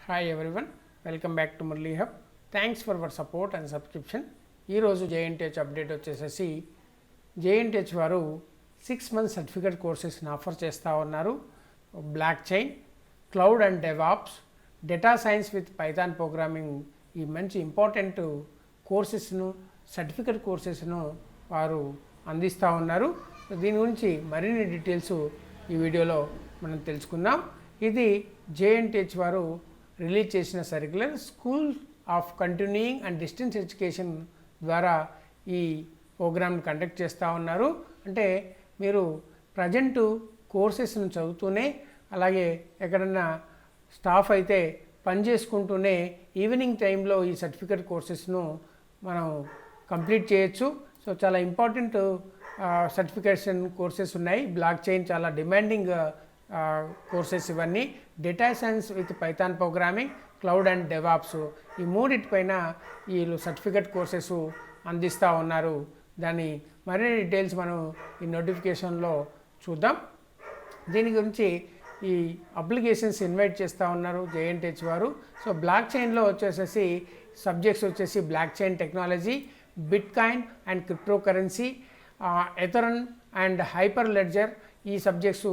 Hi everyone, welcome back to MurraliHub. Thanks for your support and subscription. ఈ రోజు JNTUH update వచ్చేసేసి JNTUH వారు 6 months certificate కోర్సెస్ని offer చేస్తూ ఉన్నారు. Block chain, cloud and DevOps, data science with Python programming, ఈ మంచి important కోర్సెస్ను certificate కోర్సెస్ను వారు అందిస్తూ ఉన్నారు. దీని గురించి మరిన్ని డీటెయిల్స్ ఈ వీడియోలో మనం తెలుసుకుందాం. ఇది JNTUH వారు రిలీజ్ చేసిన circular. School of continuing and distance education ద్వారా ఈ ప్రోగ్రామ్ని కండక్ట్ చేస్తూ ఉన్నారు. అంటే మీరు ప్రజెంటు కోర్సెస్ను చదువుతూనే, అలాగే ఎక్కడన్నా స్టాఫ్ అయితే పని చేసుకుంటూనే ఈవినింగ్ టైంలో ఈ సర్టిఫికేట్ కోర్సెస్ను మనం కంప్లీట్ చేయొచ్చు. సో చాలా ఇంపార్టెంట్ సర్టిఫికేషన్ కోర్సెస్ ఉన్నాయి. బ్లాక్ చైన్ చాలా డిమాండింగ్ కోర్సెస్ ఇవన్నీ. Data science with Python programming, cloud and DevOps, ఈ మూడిటిపైన వీళ్ళు సర్టిఫికేట్ కోర్సెస్ అందిస్తూ ఉన్నారు. దాని మరిన్ని డీటెయిల్స్ మనం ఈ నోటిఫికేషన్లో చూద్దాం. దీని గురించి ఈ అప్లికేషన్స్ ఇన్వైట్ చేస్తూ ఉన్నారు JNTUH వారు. సో బ్లాక్ చైన్లో వచ్చేసేసి సబ్జెక్ట్స్ వచ్చేసి blockchain technology, bitcoin and cryptocurrency, Ethereum and Hyperledger, ఈ సబ్జెక్ట్స్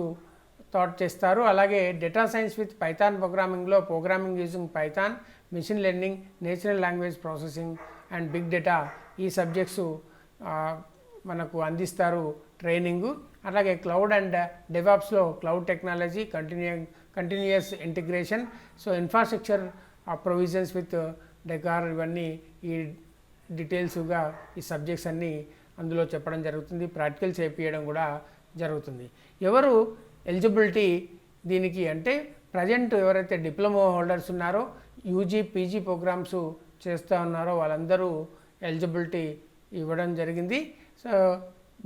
థాట్ చేస్తారు. అలాగే డేటా సైన్స్ విత్ పైథాన్ ప్రోగ్రామింగ్లో programming using Python, machine learning, natural language processing and big data, ఈ subjects మనకు అందిస్తారు training. అలాగే cloud and డెవాప్స్లో cloud technology, continuous integration, so infrastructure provisions with Docker, ఇవన్నీ ఈ డీటెయిల్స్గా ఈ సబ్జెక్ట్స్ అన్నీ అందులో చెప్పడం జరుగుతుంది. ప్రాక్టికల్ చేయించడం కూడా జరుగుతుంది. ఎవరు ఎలిజిబిలిటీ దీనికి అంటే ప్రజెంట్ ఎవరైతే డిప్లొమా హోల్డర్స్ ఉన్నారో, యూజీ పీజీ ప్రోగ్రామ్స్ చేస్తూ ఉన్నారో వాళ్ళందరూ ఎలిజిబిలిటీ ఇవ్వడం జరిగింది. సో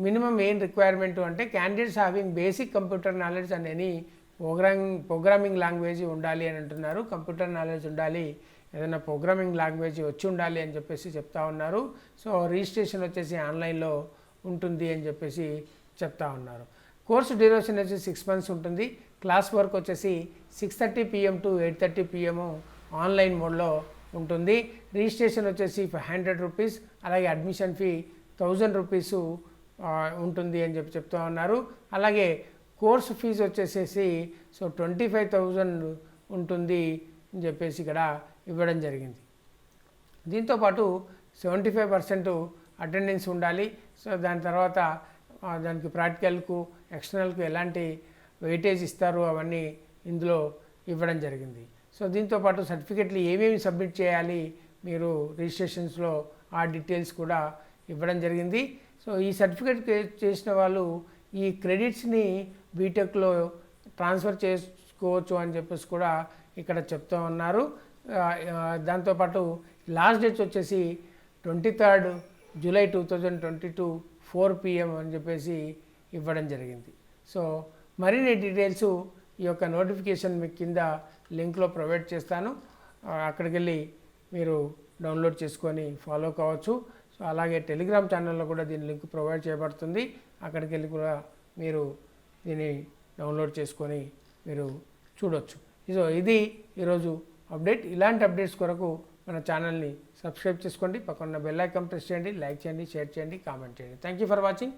మినిమం ఏం రిక్వైర్మెంట్ అంటే candidates having basic computer knowledge and any programming language ఉండాలి అని అంటున్నారు. కంప్యూటర్ నాలెడ్జ్ ఉండాలి, ఏదైనా ప్రోగ్రామింగ్ లాంగ్వేజ్ వచ్చి ఉండాలి అని చెప్పేసి చెప్తా ఉన్నారు. సో రిజిస్ట్రేషన్ వచ్చేసి ఆన్లైన్లో ఉంటుంది అని చెప్పేసి చెప్తా ఉన్నారు. కోర్సు డ్యూరేషన్ వచ్చి 6 months ఉంటుంది. క్లాస్ వర్క్ వచ్చేసి 6:30 PM to 8:30 PM ఆన్లైన్ మోడ్లో ఉంటుంది. రిజిస్ట్రేషన్ వచ్చేసి 500 రూపీస్, అలాగే అడ్మిషన్ ఫీ 1000 రూపీస్ ఉంటుంది అని చెప్తూ ఉన్నారు. అలాగే కోర్సు ఫీజు వచ్చేసేసి 25,000 ఉంటుంది అని చెప్పేసి ఇక్కడ ఇవ్వడం జరిగింది. దీంతోపాటు 75% అటెండెన్స్ ఉండాలి. సో దాని తర్వాత దానికి ప్రాక్టికల్కు, ఎక్స్టర్నల్కు ఎలాంటి వెయిటేజ్ ఇస్తారు అవన్నీ ఇందులో ఇవ్వడం జరిగింది. సో దీంతోపాటు సర్టిఫికెట్లు ఏమేమి సబ్మిట్ చేయాలి మీరు రిజిస్ట్రేషన్స్లో, ఆ డీటెయిల్స్ కూడా ఇవ్వడం జరిగింది. సో ఈ సర్టిఫికెట్ చేసిన వాళ్ళు ఈ క్రెడిట్స్ని బీటెక్లో ట్రాన్స్ఫర్ చేసుకోవచ్చు అని చెప్పేసి కూడా ఇక్కడ చెప్తూ ఉన్నారు. దాంతోపాటు లాస్ట్ డేట్స్ వచ్చేసి 23rd July 2022 4 PM అని చెప్పేసి ఇవ్వడం జరిగింది. సో మరిన్ని డీటెయిల్స్ ఈ యొక్క నోటిఫికేషన్ మీకు కింద లింక్లో ప్రొవైడ్ చేస్తాను. అక్కడికి వెళ్ళి మీరు డౌన్లోడ్ చేసుకొని ఫాలో కావచ్చు. సో అలాగే టెలిగ్రామ్ ఛానల్లో కూడా దీని లింక్ ప్రొవైడ్ చేయబడుతుంది. అక్కడికి వెళ్ళి కూడా మీరు దీన్ని డౌన్లోడ్ చేసుకొని మీరు చూడవచ్చు. సో ఇది ఈరోజు అప్డేట్. ఇలాంటి అప్డేట్స్ కొరకు మన ఛానల్ని సబ్స్క్రైబ్ చేసుకోండి, పక్కన బెల్ ఐకాన్ ప్రెస్ చేయండి, లైక్ చేయండి, షేర్ చేయండి, కామెంట్ చేయండి. Thank you for watching.